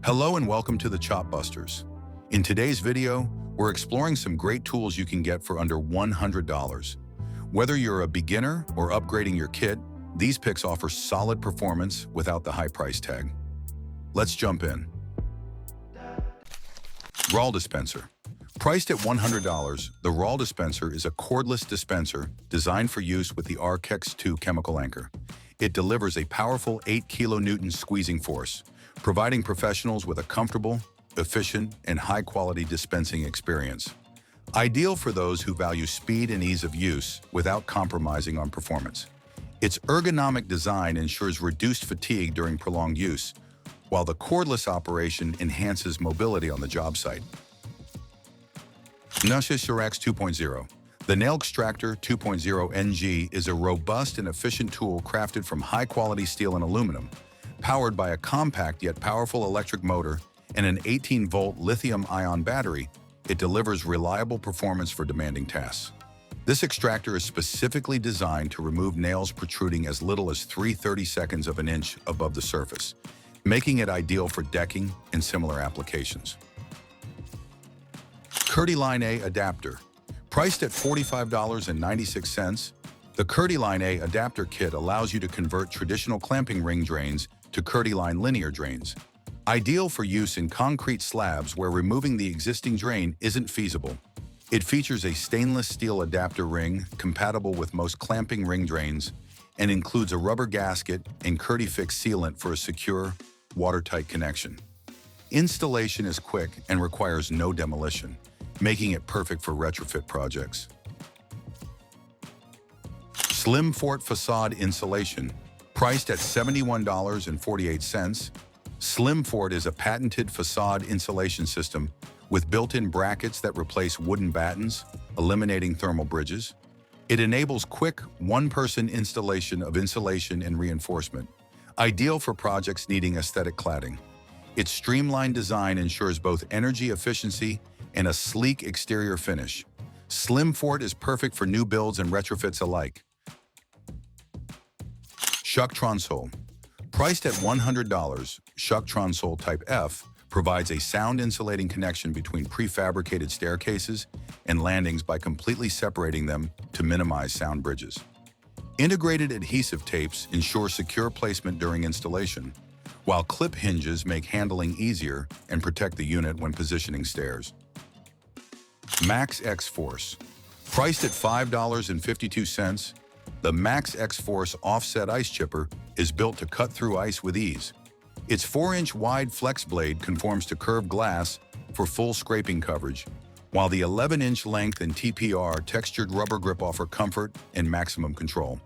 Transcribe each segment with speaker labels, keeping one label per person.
Speaker 1: Hello and welcome to the Chop Busters. In today's video, we're exploring some great tools you can get for under $100. Whether you're a beginner or upgrading your kit, these picks offer solid performance without the high price tag. Let's jump in. RawlDISPENSER. Priced at $100, the RawlDISPENSER is a cordless dispenser designed for use with the RawlDISPENSER chemical anchor. It delivers a powerful 8 kilonewton squeezing force, providing professionals with a comfortable, efficient, and high-quality dispensing experience. Ideal for those who value speed and ease of use without compromising on performance. Its ergonomic design ensures reduced fatigue during prolonged use, while the cordless operation enhances mobility on the job site. MAXX-Force 2.0. The Nail Extractor 2.0 NG is a robust and efficient tool crafted from high-quality steel and aluminum, powered by a compact yet powerful electric motor and an 18-volt lithium-ion battery. It delivers reliable performance for demanding tasks. This extractor is specifically designed to remove nails protruding as little as 0.3 of an inch above the surface, making it ideal for decking and similar applications. KERDI-LINE-A Adaptor. Priced at $45.96, the KERDI-LINE-A Adaptor kit allows you to convert traditional clamping ring drains to KERDI-LINE linear drains. Ideal for use in concrete slabs where removing the existing drain isn't feasible. It features a stainless steel adapter ring compatible with most clamping ring drains and includes a rubber gasket and KERDI-Fix sealant for a secure, watertight connection. Installation is quick and requires no demolition, making it perfect for retrofit projects. SlimFort Facade Insulation. Priced at $71.48, SlimFort is a patented facade insulation system with built-in brackets that replace wooden battens, eliminating thermal bridges. It enables quick, one-person installation of insulation and reinforcement, ideal for projects needing aesthetic cladding. Its streamlined design ensures both energy efficiency and a sleek exterior finish. SlimFort is perfect for new builds and retrofits alike. Schöck Tronsole. Priced at $100, Schöck Tronsole Type F provides a sound insulating connection between prefabricated staircases and landings by completely separating them to minimize sound bridges. Integrated adhesive tapes ensure secure placement during installation, while clip hinges make handling easier and protect the unit when positioning stairs. MAXX-Force. Priced at $5.52, the MAXX-Force offset ice chipper is built to cut through ice with ease. Its 4-inch wide flex blade conforms to curved glass for full scraping coverage, while the 11-inch length and TPR textured rubber grip offer comfort and maximum control.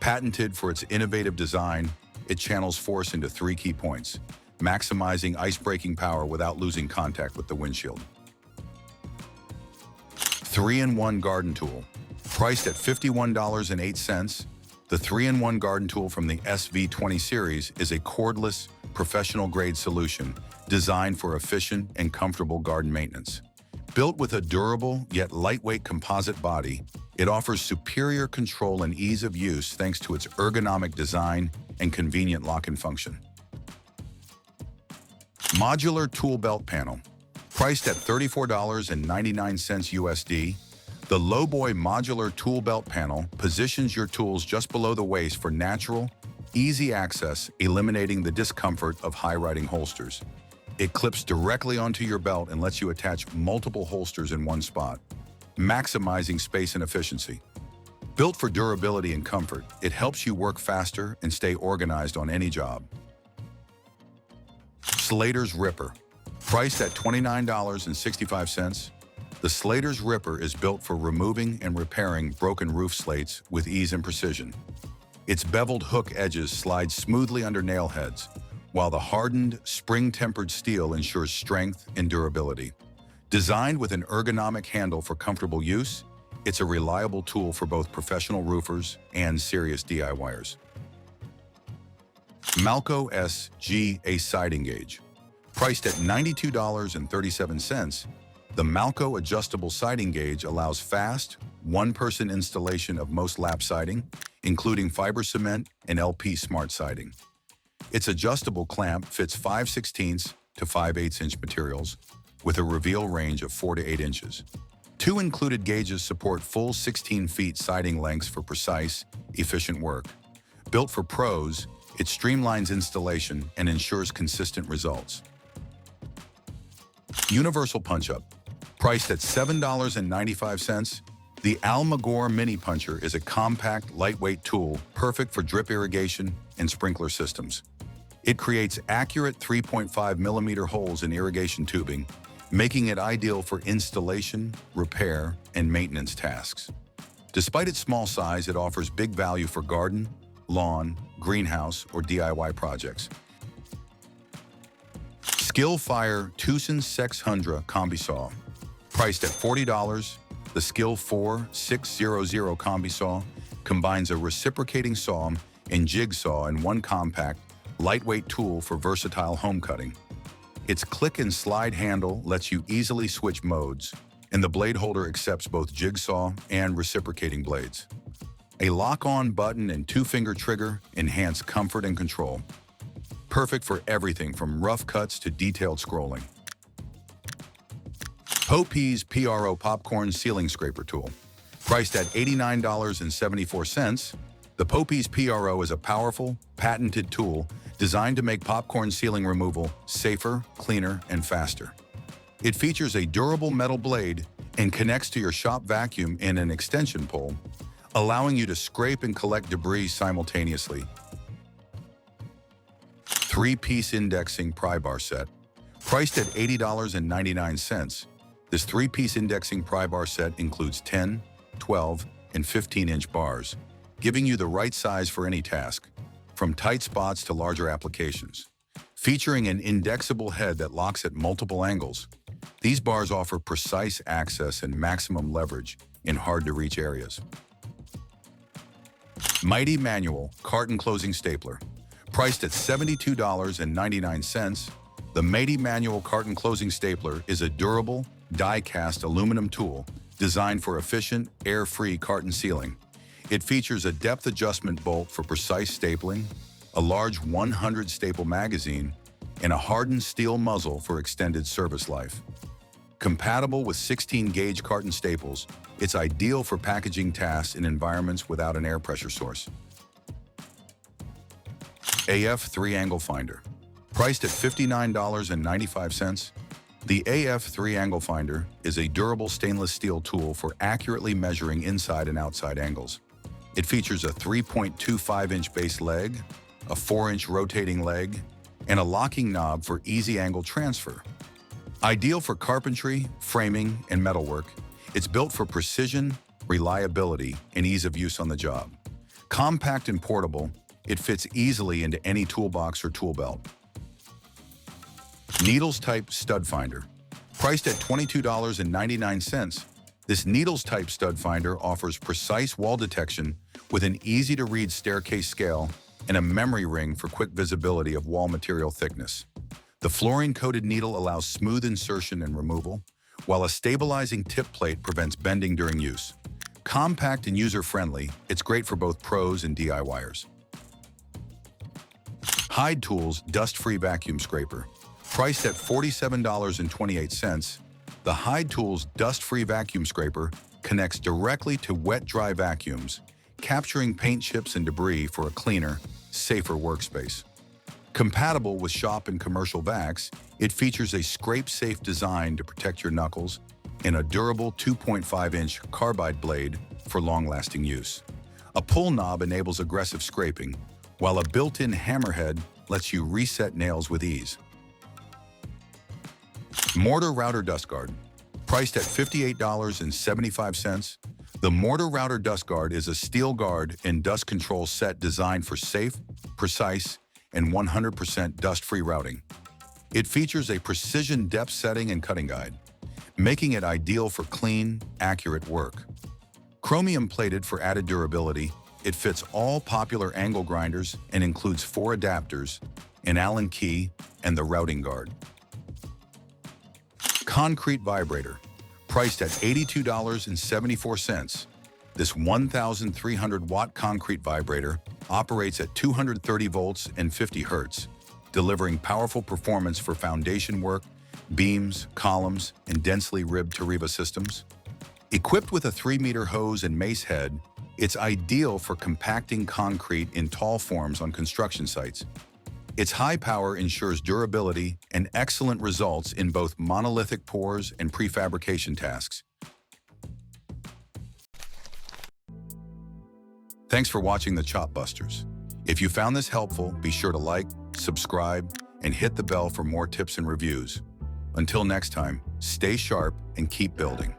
Speaker 1: Patented for its innovative design, it channels force into 3 key points, maximizing ice-breaking power without losing contact with the windshield. 3-in-1 Garden Tool. Priced at $51.08, the 3-in-1 garden tool from the SV20 series is a cordless, professional-grade solution designed for efficient and comfortable garden maintenance. Built with a durable yet lightweight composite body, it offers superior control and ease of use thanks to its ergonomic design and convenient lock-in function. Modular Tool Belt Panel. Priced at $34.99 USD, the Lowboy Modular Tool Belt Panel positions your tools just below the waist for natural, easy access, eliminating the discomfort of high-riding holsters. It clips directly onto your belt and lets you attach multiple holsters in one spot, maximizing space and efficiency. Built for durability and comfort, it helps you work faster and stay organized on any job. Slater's Ripper. Priced at $29.65, the Slater's Ripper is built for removing and repairing broken roof slates with ease and precision. Its beveled hook edges slide smoothly under nail heads, while the hardened, spring-tempered steel ensures strength and durability. Designed with an ergonomic handle for comfortable use, it's a reliable tool for both professional roofers and serious DIYers. Malco SGA Siding Gauge. Priced at $92.37, the Malco adjustable siding gauge allows fast, one-person installation of most lap siding, including fiber cement and LP smart siding. Its adjustable clamp fits 5/16 to 5/8" materials, with a reveal range of 4 to 8 inches. 2 included gauges support full 16 feet siding lengths for precise, efficient work. Built for pros, it streamlines installation and ensures consistent results. Universal Punch-Up. Priced at $7.95, the Almagor Mini Puncher is a compact, lightweight tool perfect for drip irrigation and sprinkler systems. It creates accurate 3.5mm holes in irrigation tubing, making it ideal for installation, repair, and maintenance tasks. Despite its small size, it offers big value for garden, lawn, greenhouse, or DIY projects. Skil Fire Tucson 600 Combisaw. Priced at $40, the Skil 4600 Combisaw combines a reciprocating saw and jigsaw in one compact, lightweight tool for versatile home cutting. Its click and slide handle lets you easily switch modes, and the blade holder accepts both jigsaw and reciprocating blades. A lock-on button and 2-finger trigger enhance comfort and control. Perfect for everything from rough cuts to detailed scrolling. Popeeze PRO Popcorn Ceiling Scraper Tool. Priced at $89.74, the Popeeze PRO is a powerful, patented tool designed to make popcorn ceiling removal safer, cleaner, and faster. It features a durable metal blade and connects to your shop vacuum in an extension pole, allowing you to scrape and collect debris simultaneously. 3-piece indexing pry bar set. Priced at $80.99, this 3-piece indexing pry bar set includes 10, 12, and 15-inch bars, giving you the right size for any task, from tight spots to larger applications. Featuring an indexable head that locks at multiple angles, these bars offer precise access and maximum leverage in hard-to-reach areas. Meite Manual Carton Closing Stapler. Priced at $72.99, the Meite Manual Carton Closing Stapler is a durable, die-cast aluminum tool designed for efficient, air-free carton sealing. It features a depth adjustment bolt for precise stapling, a large 100 staple magazine, and a hardened steel muzzle for extended service life. Compatible with 16-gauge carton staples, it's ideal for packaging tasks in environments without an air pressure source. AF3 Angle Finder. Priced at $59.95, the AF3 Angle Finder is a durable stainless steel tool for accurately measuring inside and outside angles. It features a 3.25-inch base leg, a 4-inch rotating leg, and a locking knob for easy angle transfer. Ideal for carpentry, framing, and metalwork, it's built for precision, reliability, and ease of use on the job. Compact and portable, it fits easily into any toolbox or tool belt. Needles Type Stud Finder. Priced at $22.99, this Needles Type Stud Finder offers precise wall detection with an easy-to-read staircase scale and a memory ring for quick visibility of wall material thickness. The fluorine-coated needle allows smooth insertion and removal, while a stabilizing tip plate prevents bending during use. Compact and user-friendly, it's great for both pros and DIYers. Hyde Tools Dust-Free Vacuum Scraper. Priced at $47.28, the Hyde Tools Dust-Free Vacuum Scraper connects directly to wet-dry vacuums, capturing paint chips and debris for a cleaner, safer workspace. Compatible with shop and commercial vacs, it features a scrape-safe design to protect your knuckles and a durable 2.5-inch carbide blade for long-lasting use. A pull knob enables aggressive scraping, while a built-in hammerhead lets you reset nails with ease. Mortar Router Dust Guard. Priced at $58.75, the Mortar Router Dust Guard is a steel guard and dust control set designed for safe, precise, and 100% dust-free routing. It features a precision depth setting and cutting guide, making it ideal for clean, accurate work. Chromium-plated for added durability, it fits all popular angle grinders and includes 4 adapters, an Allen key, and the routing guard. Concrete Vibrator. Priced at $82.74, this 1,300-watt concrete vibrator operates at 230 volts and 50 hertz, delivering powerful performance for foundation work, beams, columns, and densely ribbed Tariva systems. Equipped with a 3-meter hose and mace head, it's ideal for compacting concrete in tall forms on construction sites. Its high power ensures durability and excellent results in both monolithic pours and prefabrication tasks. Thanks for watching the Chop Busters. If you found this helpful, be sure to like, subscribe, and hit the bell for more tips and reviews. Until next time, stay sharp and keep building.